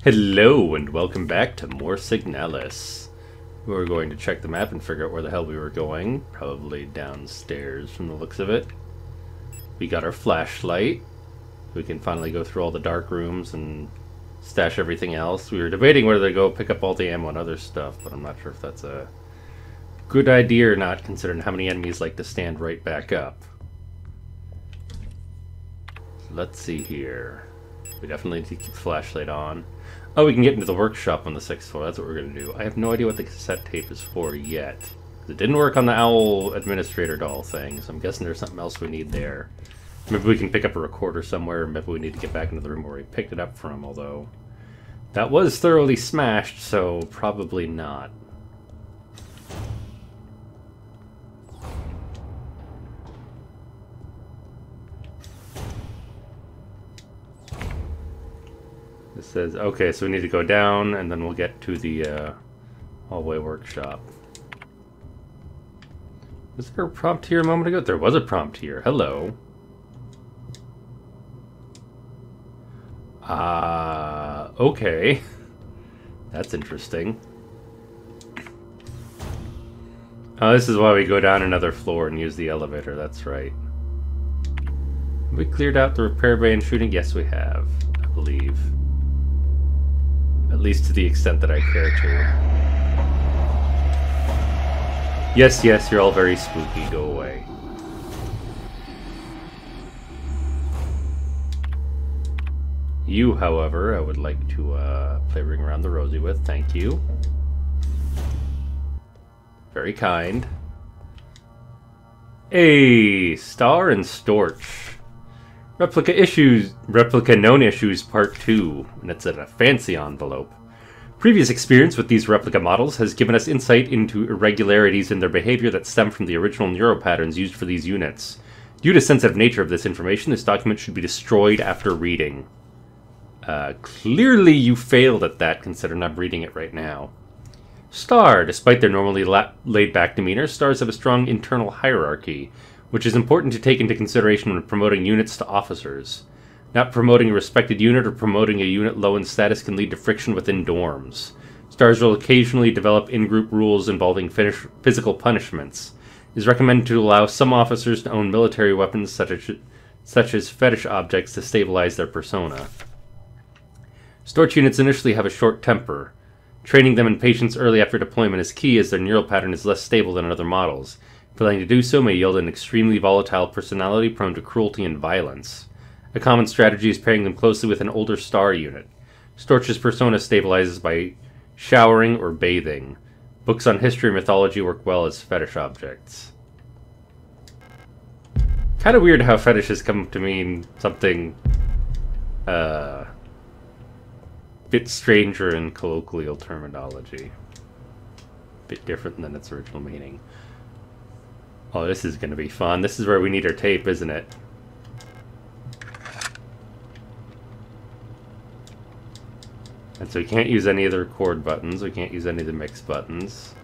Hello and welcome back to more Signalis. We're going to check the map and figure out where the hell we were going. Probably downstairs from the looks of it. We got our flashlight. We can finally go through all the dark rooms and stash everything else. We were debating whether to go pick up all the ammo and other stuff, but I'm not sure if that's a good idea or not, considering how many enemies like to stand right back up. Let's see here. We definitely need to keep the flashlight on. Oh, we can get into the workshop on the 6th floor. That's what we're going to do. I have no idea what the cassette tape is for yet. It didn't work on the Owl Administrator doll thing, so I'm guessing there's something else we need there. Maybe we can pick up a recorder somewhere, maybe we need to get back into the room where we picked it up from, although that was thoroughly smashed, so probably not. It says, okay, so we need to go down, and then we'll get to the hallway workshop. Was there a prompt here a moment ago? There was a prompt here. Hello. Okay. That's interesting. Oh, this is why we go down another floor and use the elevator, that's right. Have we cleared out the repair bay and shooting? Yes, we have, I believe. At least to the extent that I care to. Yes, yes, you're all very spooky. Go away. You, however, I would like to play Ring Around the Rosie with. Thank you. Very kind. Hey, Star and Storch. Replica Known Issues Part 2, and it's in a fancy envelope. Previous experience with these replica models has given us insight into irregularities in their behavior that stem from the original neural patterns used for these units. Due to the sensitive nature of this information, this document should be destroyed after reading. Clearly you failed at that, considering I'm reading it right now. Star, despite their normally laid-back demeanor, stars have a strong internal hierarchy, which is important to take into consideration when promoting units to officers. Not promoting a respected unit or promoting a unit low in status can lead to friction within dorms. Stars will occasionally develop in-group rules involving physical punishments. It is recommended to allow some officers to own military weapons such as fetish objects to stabilize their persona. Storch units initially have a short temper. Training them in patience early after deployment is key, as their neural pattern is less stable than other models. Failing to do so may yield an extremely volatile personality prone to cruelty and violence. A common strategy is pairing them closely with an older Star unit. Storch's persona stabilizes by showering or bathing. Books on history and mythology work well as fetish objects. Kind of weird how fetishes come to mean something bit stranger in colloquial terminology. Bit different than its original meaning. Oh, this is going to be fun. This is where we need our tape, isn't it? And so we can't use any of the record buttons. We can't use any of the mix buttons.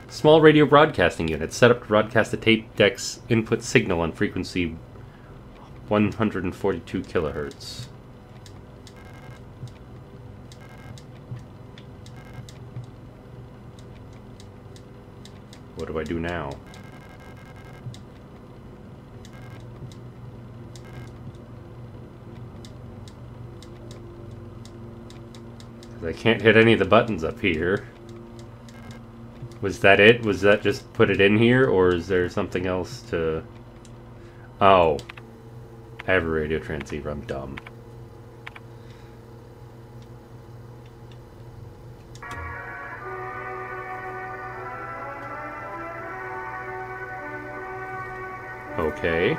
Small radio broadcasting unit set up to broadcast the tape deck's input signal on frequency 142 kilohertz. What do I do now? I can't hit any of the buttons up here. Was that it? Was that just put it in here, or is there something else to... Oh. I have a radio transceiver, I'm dumb. Okay.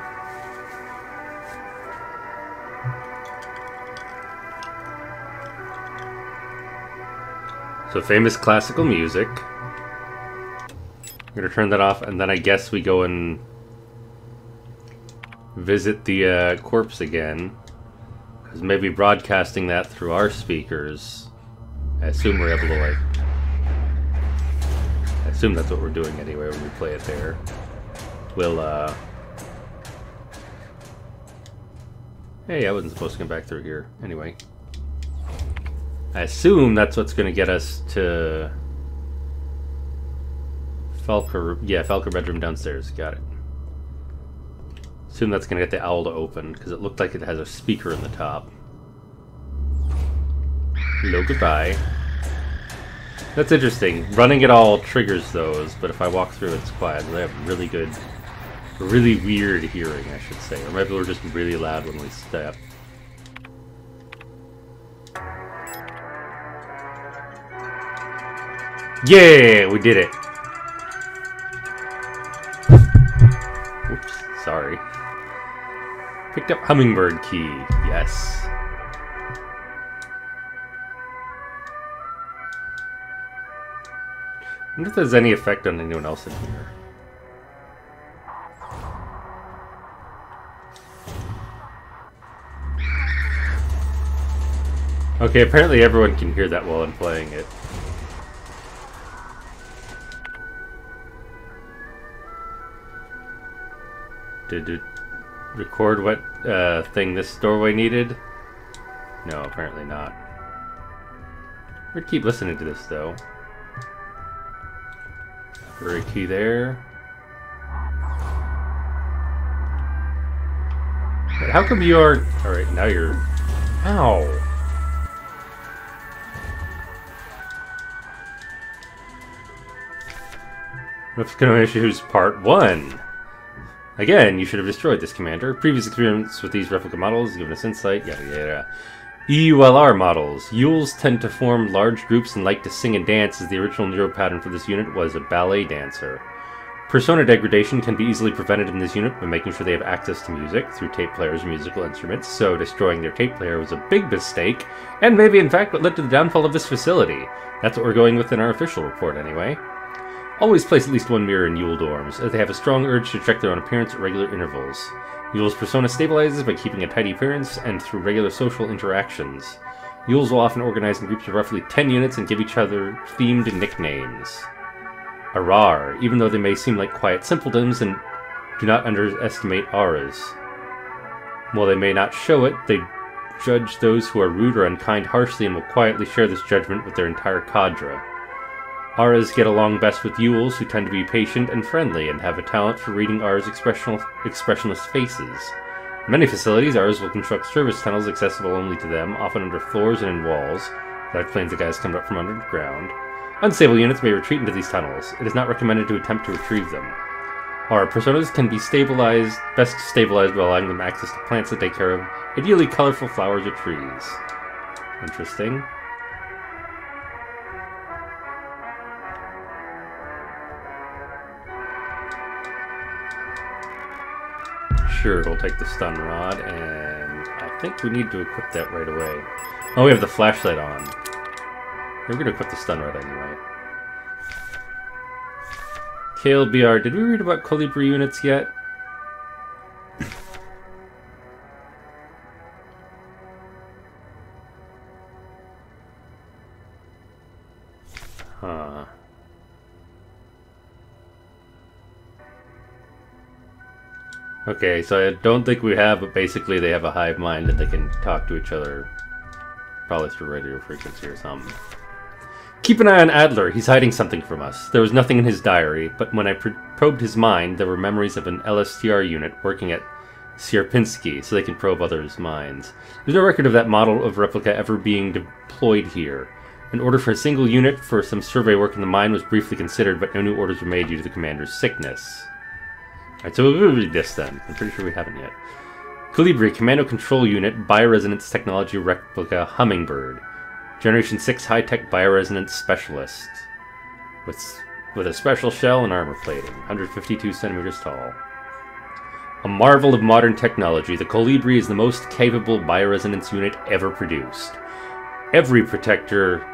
So famous classical music. I'm gonna turn that off, and then I guess we go and visit the corpse again. Because maybe broadcasting that through our speakers, I assume we're able to, like... I assume that's what we're doing anyway when we play it there. We'll, Hey, I wasn't supposed to come back through here. Anyway. I assume that's what's going to get us to Falker. Yeah, Falker bedroom downstairs. Got it. Assume that's going to get the owl to open, because it looked like it has a speaker in the top. Hello, goodbye. That's interesting. Running it all triggers those, but if I walk through it's quiet. They have really good, really weird hearing, I should say. Or maybe we're just really loud when we step. Yeah, we did it. Oops, sorry. Picked up hummingbird key. Yes. I wonder if there's any effect on anyone else in here. Okay, apparently everyone can hear that while I'm playing it. Did it record what thing this doorway needed? No, apparently not. We're gonna keep listening to this though. Very key there. But how come you are... Alright, now you're... Ow! Refugee Issues Part 1. Again, you should have destroyed this, Commander. Previous experience with these replica models has given us insight, yada yada. EULR models. Yules tend to form large groups and like to sing and dance, as the original neural pattern for this unit was a ballet dancer. Persona degradation can be easily prevented in this unit by making sure they have access to music through tape players and musical instruments, so destroying their tape player was a big mistake, and maybe in fact what led to the downfall of this facility. That's what we're going with in our official report anyway. Always place at least one mirror in Yule dorms, as they have a strong urge to check their own appearance at regular intervals. Yule's persona stabilizes by keeping a tidy appearance and through regular social interactions. Yules will often organize in groups of roughly 10 units and give each other themed nicknames. Arar, even though they may seem like quiet simpletons, and do not underestimate auras. While they may not show it, they judge those who are rude or unkind harshly and will quietly share this judgment with their entire cadre. Auras get along best with Yules, who tend to be patient and friendly, and have a talent for reading Auras' expressionless faces. In many facilities, Auras will construct service tunnels accessible only to them, often under floors and in walls. That explains the guys coming up from underground. Unstable units may retreat into these tunnels. It is not recommended to attempt to retrieve them. Our personas can be best stabilized by allowing them access to plants that take care of ideally colorful flowers or trees. Interesting. Sure, we'll take the stun rod, and I think we need to equip that right away. Oh, we have the flashlight on. We're going to equip the stun rod anyway. KLBR, did we read about Colibri units yet? Huh. Okay, so I don't think we have, but basically they have a hive mind and they can talk to each other. Probably through radio frequency or something. Keep an eye on Adler. He's hiding something from us. There was nothing in his diary, but when I probed his mind, there were memories of an LSTR unit working at Sierpinski, so they can probe others' minds. There's no record of that model of replica ever being deployed here. An order for a single unit for some survey work in the mine was briefly considered, but no new orders were made due to the commander's sickness. Alright, so we'll read this then. I'm pretty sure we haven't yet. Colibri, Commando Control Unit, Bioresonance Technology Replica Hummingbird. Generation 6 High-Tech Bioresonance Specialist. With a special shell and armor plating. 152 centimeters tall. A marvel of modern technology, the Colibri is the most capable bioresonance unit ever produced. Every Protector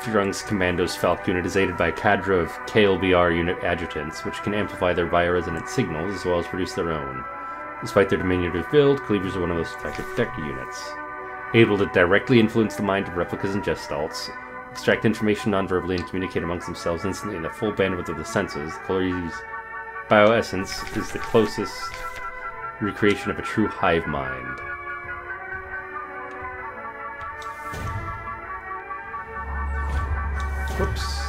Frung's Commando's Falk unit is aided by a cadre of KLBR unit adjutants, which can amplify their bioresonance signals as well as produce their own. Despite their diminutive build, Colibris are one of the most effective protector units. Able to directly influence the mind of replicas and gestalts, extract information non-verbally, and communicate amongst themselves instantly in the full bandwidth of the senses, Colibris' bioessence is the closest recreation of a true hive mind. Whoops.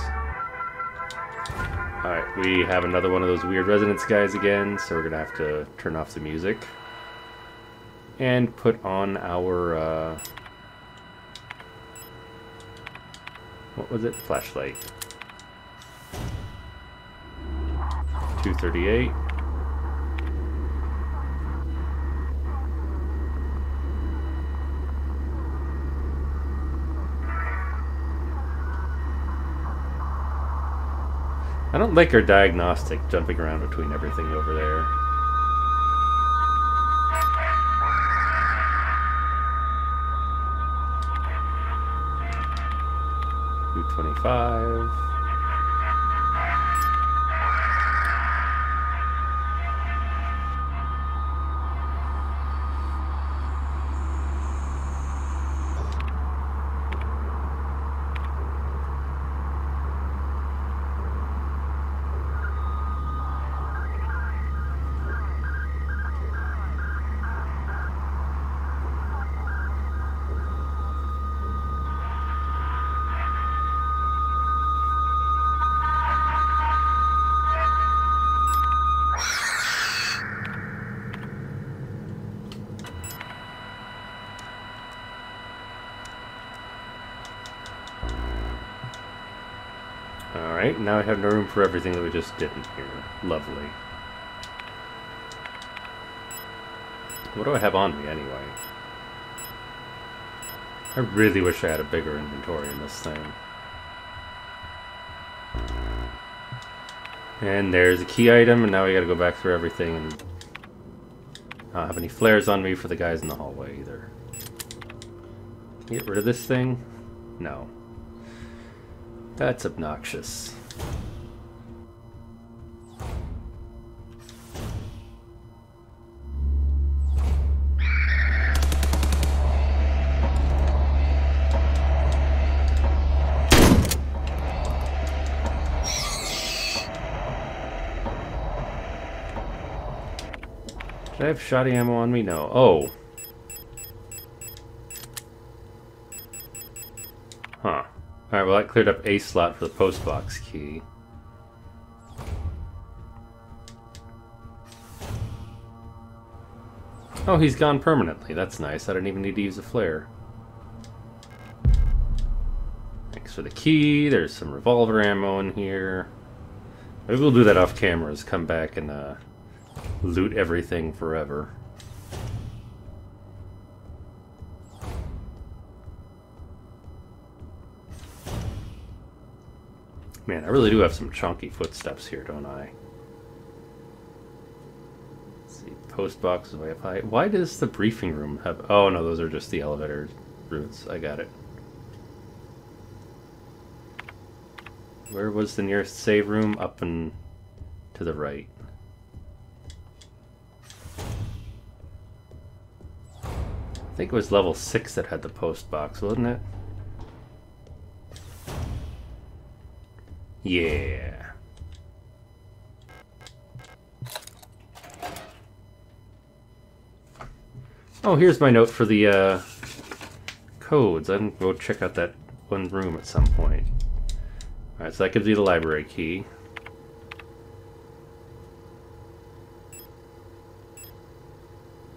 Alright, we have another one of those weird resonance guys again, so we're gonna have to turn off the music. And put on our, what was it? Flashlight. 238. I don't like our diagnostic jumping around between everything over there. $225. Alright, now I have no room for everything that we just did in here. Lovely. What do I have on me anyway? I really wish I had a bigger inventory in this thing. And there's a key item, and now we gotta go back through everything, and I don't have any flares on me for the guys in the hallway either. Can you get rid of this thing? No. That's obnoxious. Did I have shoddy ammo on me? No. Oh. Huh. Alright, well that cleared up a slot for the postbox key. Oh, he's gone permanently. That's nice. I didn't even need to use a flare. Thanks for the key. There's some revolver ammo in here. Maybe we'll do that off cameras. Come back and loot everything forever. Man, I really do have some chunky footsteps here, don't I? Let's see, post box is way up high. Why does the briefing room have... Oh, no, those are just the elevator routes. I got it. Where was the nearest save room? Up and to the right. I think it was level 6 that had the post box, wasn't it? Yeah. Oh, here's my note for the codes. I'm gonna go check out that one room at some point. Alright, so that gives you the library key.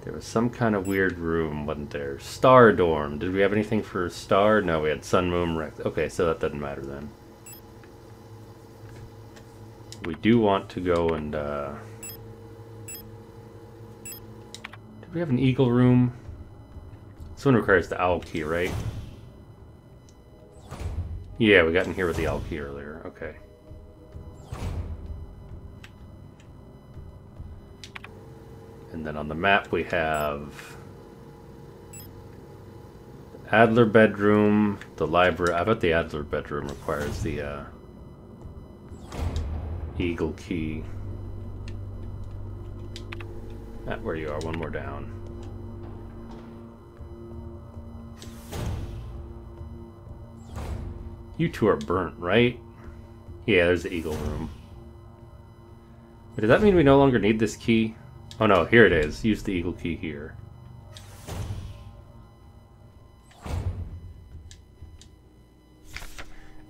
There was some kind of weird room, wasn't there? Star dorm. Did we have anything for Star? No, we had Sun, Moon, Rex. Okay, so that doesn't matter then. We do want to go and, did we have an Eagle room? This one requires the owl key, right? Yeah, we got in here with the owl key earlier. Okay. And then on the map we have the Adler bedroom, the library. I bet the Adler bedroom requires the Eagle key. Where you are, one more down. You two are burnt, right? Yeah, there's the Eagle room. But does that mean we no longer need this key? Oh no, here it is. Use the Eagle key here.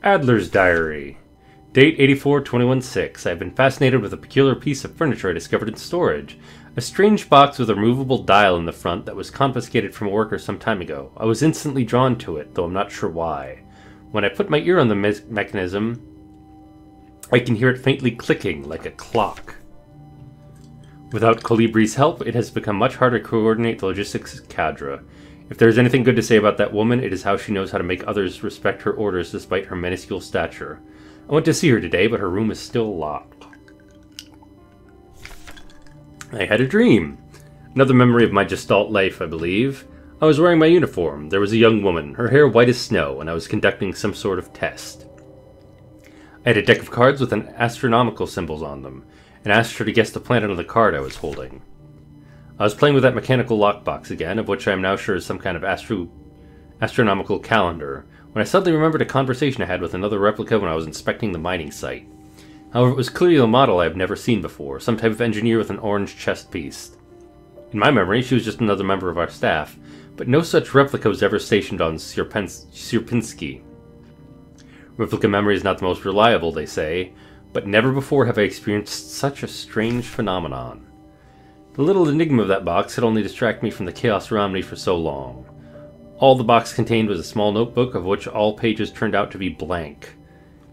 Adler's Diary. Date 84-21-6. I have been fascinated with a peculiar piece of furniture I discovered in storage. A strange box with a removable dial in the front that was confiscated from a worker some time ago. I was instantly drawn to it, though I'm not sure why. When I put my ear on the mechanism, I can hear it faintly clicking like a clock. Without Colibri's help, it has become much harder to coordinate the logistics of Cadra. If there is anything good to say about that woman, it is how she knows how to make others respect her orders despite her minuscule stature. I went to see her today, but her room is still locked. I had a dream. Another memory of my Gestalt life, I believe. I was wearing my uniform. There was a young woman, her hair white as snow, and I was conducting some sort of test. I had a deck of cards with an astronomical symbols on them, and asked her to guess the planet on the card I was holding. I was playing with that mechanical lockbox again, of which I am now sure is some kind of astronomical calendar, when I suddenly remembered a conversation I had with another replica when I was inspecting the mining site. However, it was clearly a model I have never seen before, some type of engineer with an orange chest piece. In my memory, she was just another member of our staff, but no such replica was ever stationed on Sierpinski. Replica memory is not the most reliable, they say, but never before have I experienced such a strange phenomenon. The little enigma of that box had only distracted me from the chaos around me for so long. All the box contained was a small notebook, of which all pages turned out to be blank.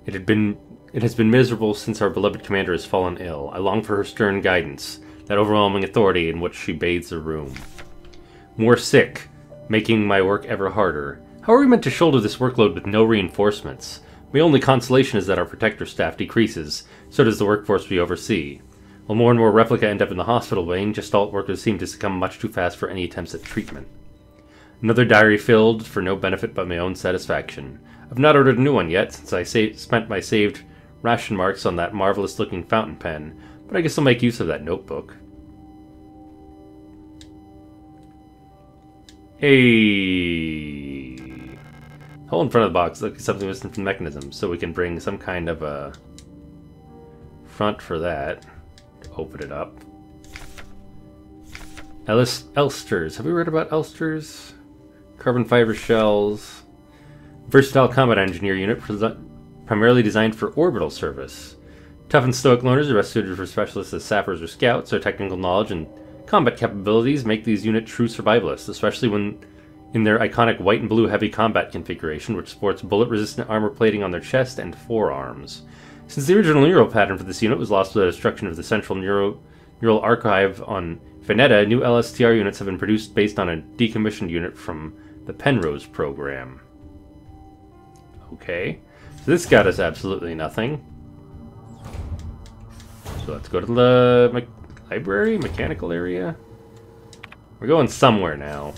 It has been miserable since our beloved commander has fallen ill. I long for her stern guidance, that overwhelming authority in which she bathes the room. More sick, making my work ever harder. How are we meant to shoulder this workload with no reinforcements? My only consolation is that our protector staff decreases, so does the workforce we oversee. While more and more replica end up in the hospital wing, Gestalt workers seem to succumb much too fast for any attempts at treatment. Another diary filled for no benefit but my own satisfaction. I've not ordered a new one yet, since I spent my saved ration marks on that marvelous-looking fountain pen, but I guess I'll make use of that notebook. Hey, hole in front of the box, look, something missing from the mechanism, so we can bring some kind of a front for that to open it up. Elsters. Have we read about Elsters? Carbon fiber shells. Versatile combat engineer unit primarily designed for orbital service. Tough and stoic loners are best suited for specialists as sappers or scouts. Their technical knowledge and combat capabilities make these units true survivalists, especially when in their iconic white and blue heavy combat configuration, which sports bullet-resistant armor plating on their chest and forearms. Since the original neural pattern for this unit was lost with the destruction of the central neural archive on Veneta, new LSTR units have been produced based on a decommissioned unit from the Penrose program. Okay, so this got us absolutely nothing. So let's go to the library, mechanical area. We're going somewhere now.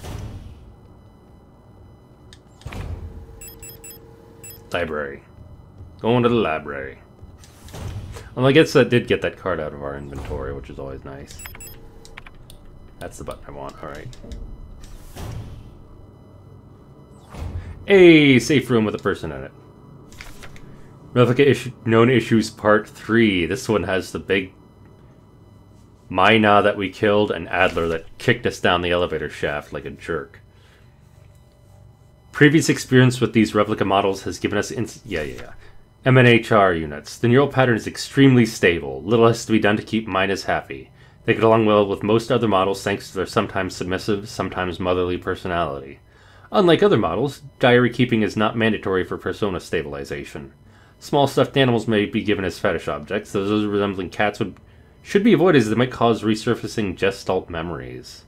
Library. Going to the library. Well, I guess that did get that card out of our inventory, which is always nice. That's the button I want, alright. A safe room with a person in it. Replica known issues part 3. This one has the big Mina that we killed and Adler that kicked us down the elevator shaft like a jerk. Previous experience with these replica models has given us MNHR units. The neural pattern is extremely stable. Little has to be done to keep Minas happy. They get along well with most other models thanks to their sometimes submissive, sometimes motherly personality. Unlike other models, diary keeping is not mandatory for persona stabilization. Small stuffed animals may be given as fetish objects, though those resembling cats should be avoided as they might cause resurfacing Gestalt memories.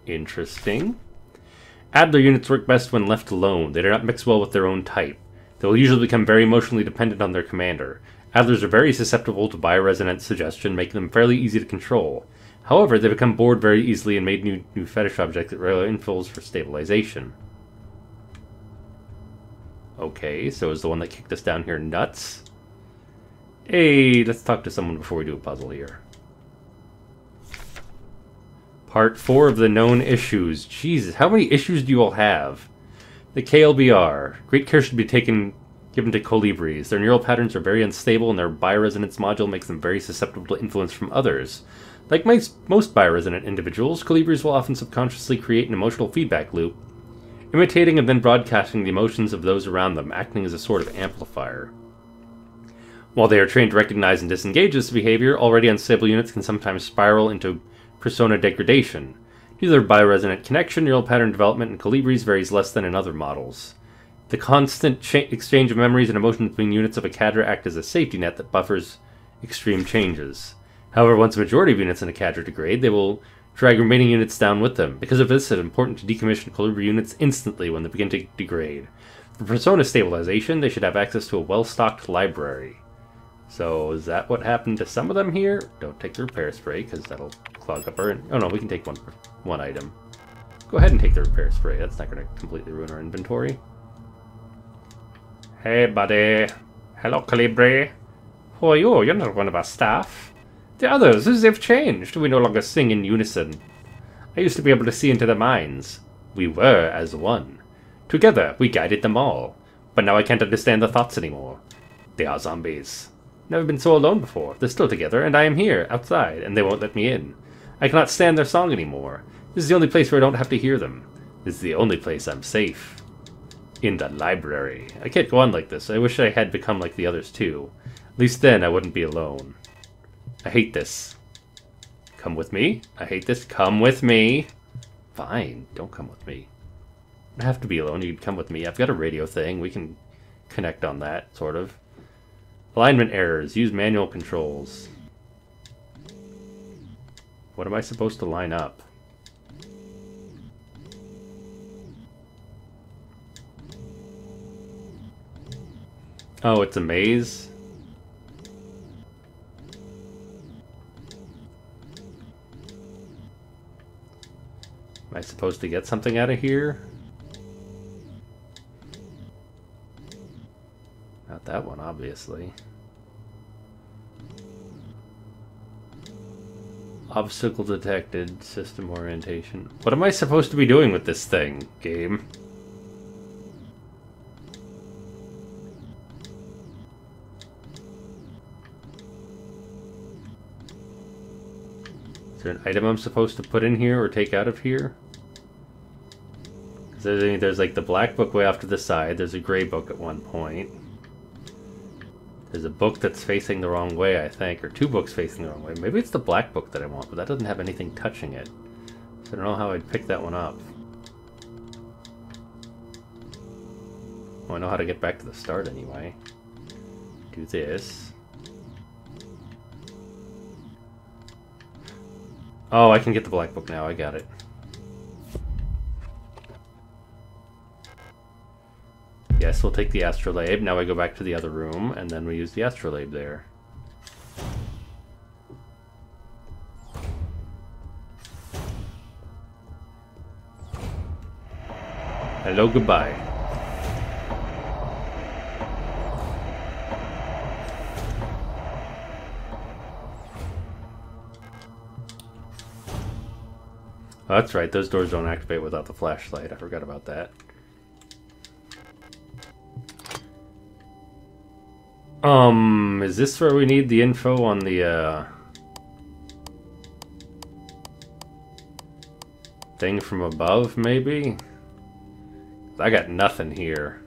Interesting. Adler units work best when left alone. They do not mix well with their own type. They will usually become very emotionally dependent on their commander. Adlers are very susceptible to bioresonance suggestion, making them fairly easy to control. However, they become bored very easily and made new fetish objects that rely on infills for stabilization. Okay, so is the one that kicked us down here nuts? Hey, let's talk to someone before we do a puzzle here. Part 4 of the known issues. Jesus, how many issues do you all have? The KLBR. Great care should be given to colibris. Their neural patterns are very unstable and their bioresonance module makes them very susceptible to influence from others. Like most bioresonant individuals, colibris will often subconsciously create an emotional feedback loop imitating and then broadcasting the emotions of those around them, acting as a sort of amplifier. While they are trained to recognize and disengage this behavior, already unstable units can sometimes spiral into persona degradation. Due to their bioresonant connection, neural pattern development in Colibris varies less than in other models. The constant exchange of memories and emotions between units of a cadre act as a safety net that buffers extreme changes. However, once a majority of units in a cadre degrade, they will drag remaining units down with them. Because of this, it is important to decommission Colibri units instantly when they begin to degrade. For persona stabilization, they should have access to a well-stocked library. So, is that what happened to some of them here? Don't take the repair spray, because that'll clog up our... Oh no, we can take one item. Go ahead and take the repair spray. That's not going to completely ruin our inventory. Hey, buddy. Hello, Colibri. Who are you? You're not one of our staff. The others, they've changed. We no longer sing in unison. I used to be able to see into their minds. We were as one. Together, we guided them all. But now I can't understand their thoughts anymore. They are zombies. Never been so alone before. They're still together, and I am here, outside, and they won't let me in. I cannot stand their song anymore. This is the only place where I don't have to hear them. This is the only place I'm safe. In the library. I can't go on like this. I wish I had become like the others too. At least then I wouldn't be alone. I hate this. Come with me? I hate this. Come with me. Fine. Don't come with me. I have to be alone. You can come with me. I've got a radio thing. We can connect on that, sort of. Alignment errors. Use manual controls. What am I supposed to line up? Oh, it's a maze? Am I supposed to get something out of here? Not that one, obviously. Obstacle detected, system orientation. What am I supposed to be doing with this thing, game? Is there an item I'm supposed to put in here or take out of here? There's like the black book way off to the side. There's a gray book at one point. There's a book that's facing the wrong way, I think. Or two books facing the wrong way. Maybe it's the black book that I want, but that doesn't have anything touching it. So I don't know how I'd pick that one up. Well, I know how to get back to the start anyway. Do this. Oh, I can get the black book now. I got it. Yes, we'll take the astrolabe. Now I go back to the other room, and then we use the astrolabe there. Hello, goodbye. Oh, that's right, those doors don't activate without the flashlight. I forgot about that. Is this where we need the info on the, thing from above, maybe? I got nothing here.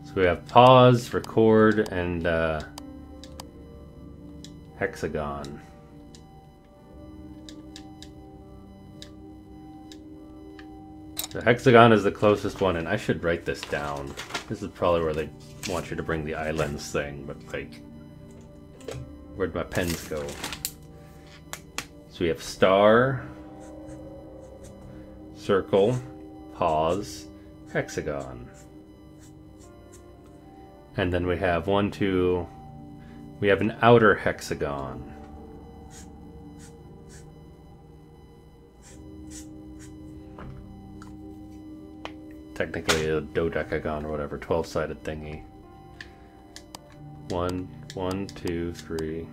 So we have pause, record, and, hexagon. The hexagon is the closest one, and I should write this down. This is probably where they want you to bring the eye lens thing, but like, where'd my pens go? So we have star, circle, pause, hexagon. And then we have we have an outer hexagon. Technically a dodecagon or whatever, 12-sided thingy. 1, 2, 3,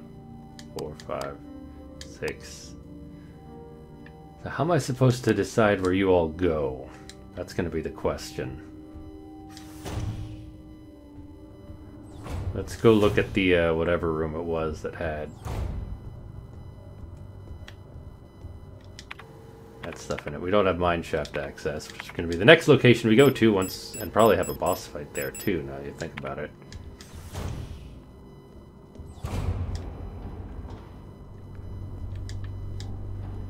4, 5, 6. So how am I supposed to decide where you all go? That's going to be the question. Let's go look at the whatever room it was that had. that stuff in it. We don't have mine shaft access, which is going to be the next location we go to once, and probably have a boss fight there too, now you think about it.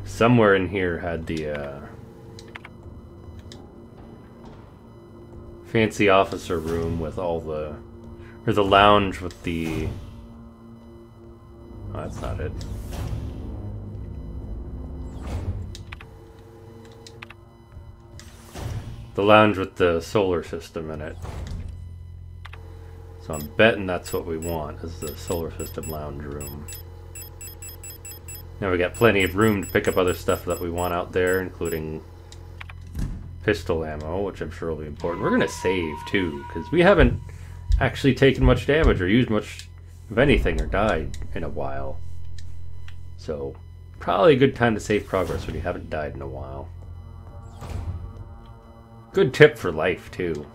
Somewhere in here had the fancy officer room with all the, or the lounge with the, oh, that's not it. The lounge with the solar system in it. So I'm betting that's what we want, is the solar system lounge room. Now we got plenty of room to pick up other stuff that we want out there, including pistol ammo, which I'm sure will be important. We're going to save, too, because we haven't actually taken much damage or used much of anything or died in a while. So, probably a good time to save progress when you haven't died in a while. Good tip for life, too.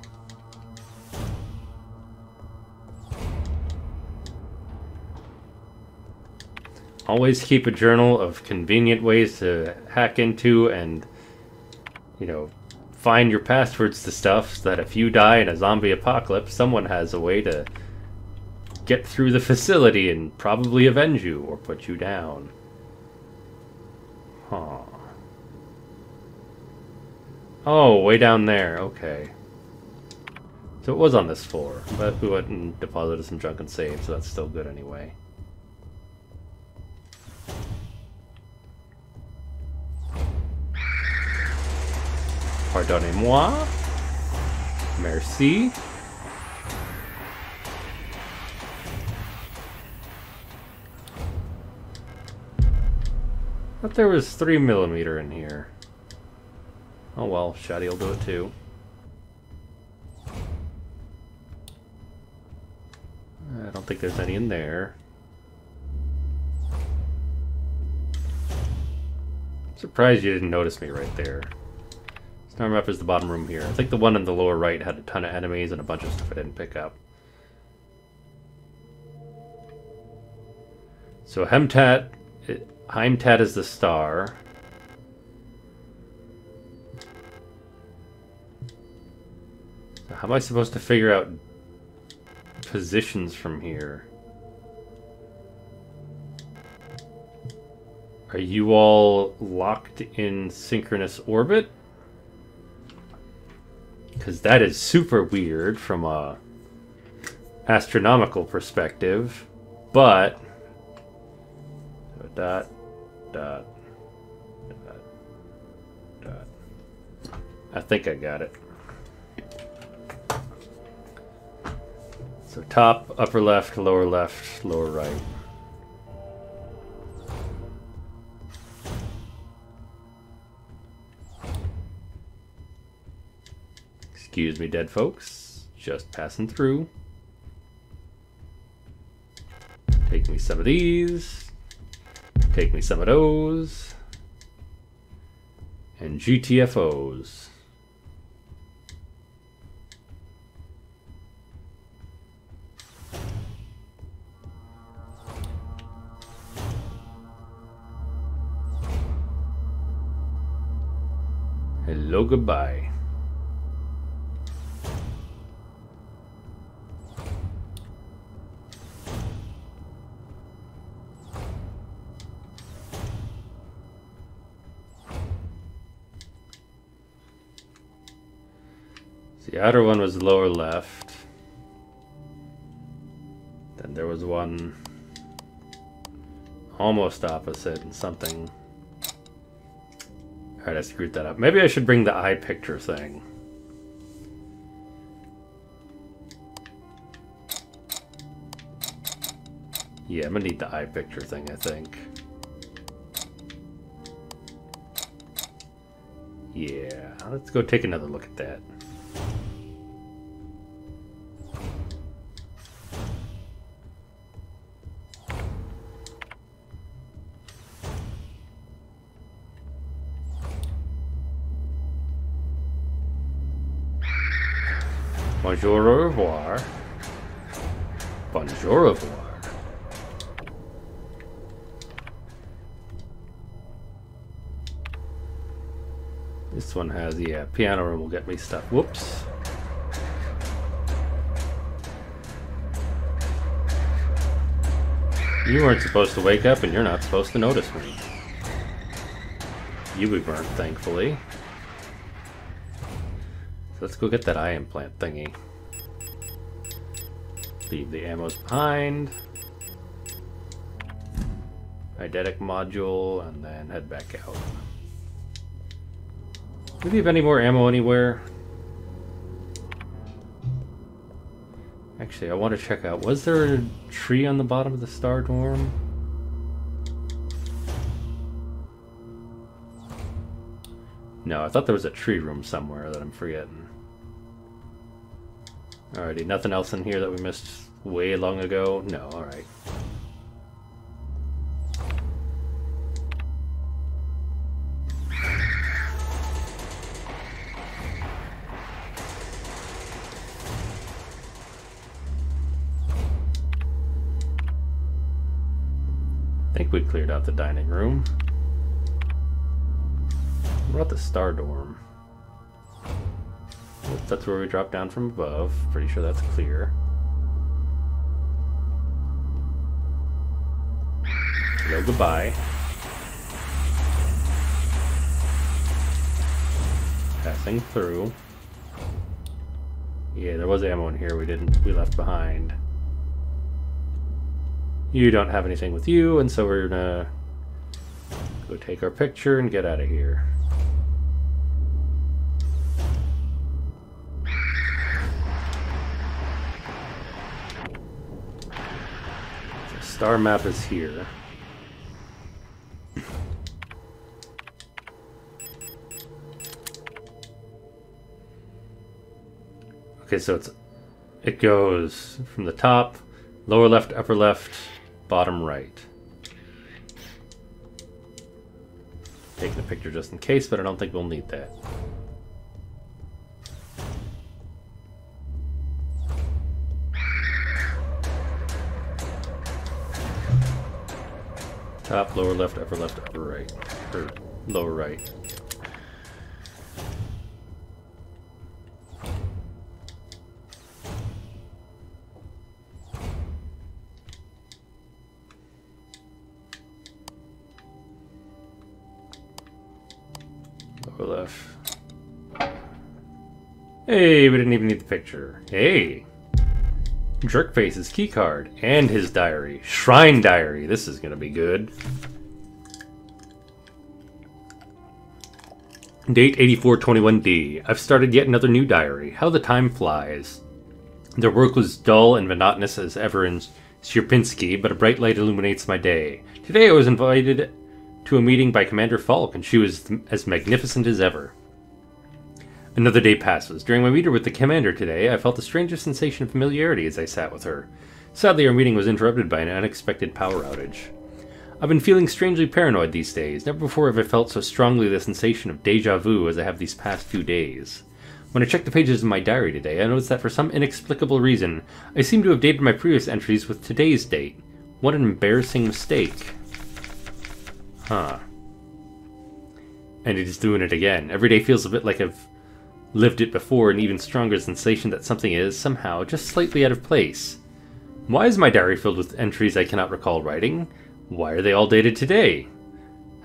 Always keep a journal of convenient ways to hack into and, you know, find your passwords to stuff so that if you die in a zombie apocalypse, someone has a way to get through the facility and probably avenge you or put you down. Huh. Oh, way down there. Okay. So it was on this floor, but we went and deposited some junk and saved, so that's still good anyway. Pardonnez-moi. Merci. Thought there was 3mm in here. Oh well, Shaddy will do it too. I don't think there's any in there. Surprised you didn't notice me right there. Star map is the bottom room here. I think the one in the lower right had a ton of enemies and a bunch of stuff I didn't pick up. So Heimtat is the star. So how am I supposed to figure out positions from here? Are you all locked in synchronous orbit? Because that is super weird from a astronomical perspective, but dot, dot, dot, dot. I think I got it. So top, upper left, lower right. Excuse me, dead folks. Just passing through. Take me some of these. Take me some of those. And GTFOs. Hello, goodbye. The outer one was lower left. Then there was one almost opposite and something. Alright, I screwed that up. Maybe I should bring the eye picture thing. Yeah, I'm gonna need the eye picture thing, I think. Yeah, let's go take another look at that. Bonjour, au revoir. Bonjour, au revoir. This one has, yeah, piano room will get me stuff. Whoops. You weren't supposed to wake up, and you're not supposed to notice me. You weren't, thankfully. So let's go get that eye implant thingy. Leave the ammos behind. Eidetic module, and then head back out. Do we have any more ammo anywhere? Actually, I want to check out. Was there a tree on the bottom of the Star Dorm? No, I thought there was a tree room somewhere that I'm forgetting. Alrighty, nothing else in here that we missed way long ago? No, alright. I think we cleared out the dining room. What about the Star Dorm? That's where we dropped down from above. Pretty sure that's clear. Hello, goodbye. Passing through. Yeah, there was ammo in here we left behind. You don't have anything with you, and so we're gonna go take our picture and get out of here. The star map is here. Okay, so it goes from the top, lower left, upper left, bottom right. Taking a picture just in case, but I don't think we'll need that. Top, lower left, upper right. Or lower right. Left. Hey, we didn't even need the picture. Hey! Jerkface's keycard and his diary. Shrine diary. This is gonna be good. Date 8421D. I've started yet another new diary. How the time flies. Their work was dull and monotonous as ever in Sierpinski, but a bright light illuminates my day. Today I was invited to a meeting by Commander Falk, and she was as magnificent as ever. Another day passes. During my meeting with the commander today, I felt a strangest sensation of familiarity as I sat with her. Sadly, our meeting was interrupted by an unexpected power outage. I've been feeling strangely paranoid these days. Never before have I felt so strongly the sensation of déjà vu as I have these past few days. When I checked the pages of my diary today, I noticed that for some inexplicable reason, I seem to have dated my previous entries with today's date. What an embarrassing mistake. Huh. And it is doing it again. Every day feels a bit like I've lived it before, an even stronger sensation that something is, somehow, just slightly out of place. Why is my diary filled with entries I cannot recall writing? Why are they all dated today?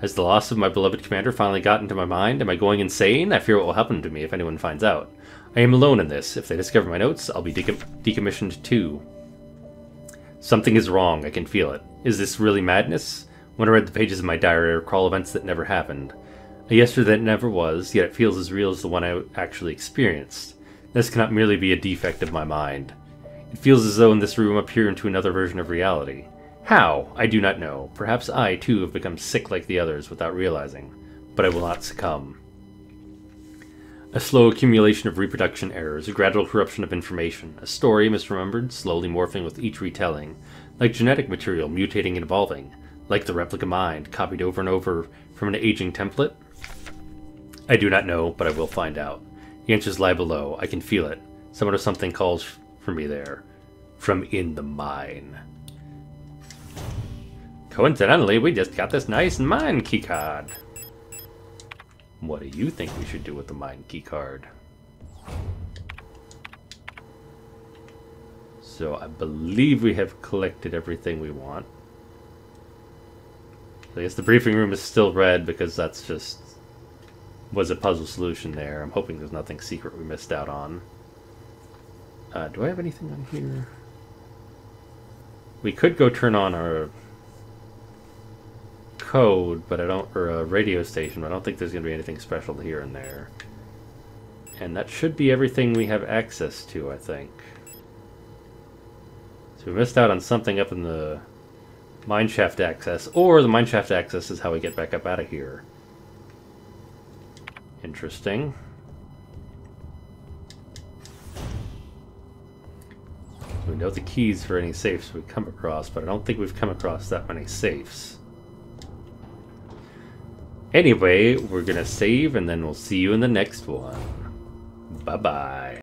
Has the loss of my beloved commander finally gotten to my mind? Am I going insane? I fear what will happen to me if anyone finds out. I am alone in this. If they discover my notes, I'll be decommissioned too. Something is wrong. I can feel it. Is this really madness? When I read the pages of my diary, I recall events that never happened. A yesterday that never was, yet it feels as real as the one I actually experienced. This cannot merely be a defect of my mind. It feels as though in this room I peer into another version of reality. How? I do not know. Perhaps I, too, have become sick like the others without realizing. But I will not succumb. A slow accumulation of reproduction errors, a gradual corruption of information, a story misremembered, slowly morphing with each retelling, like genetic material mutating and evolving. Like the replica mind, copied over and over from an aging template? I do not know, but I will find out. The answers lie below. I can feel it. Someone or something calls for me there. From in the mine. Coincidentally, we just got this nice mine keycard. What do you think we should do with the mine key card? So I believe we have collected everything we want. I guess the briefing room is still red because that's just was a puzzle solution there. I'm hoping there's nothing secret we missed out on. Do I have anything on here? We could go turn on our code, but I don't, or a radio station, but I don't think there's going to be anything special here and there. And that should be everything we have access to, I think. So we missed out on something up in the mineshaft access, or the mineshaft access is how we get back up out of here. Interesting. We know the keys for any safes we've come across, but I don't think we've come across that many safes. Anyway, we're gonna save, and then we'll see you in the next one. Bye-bye.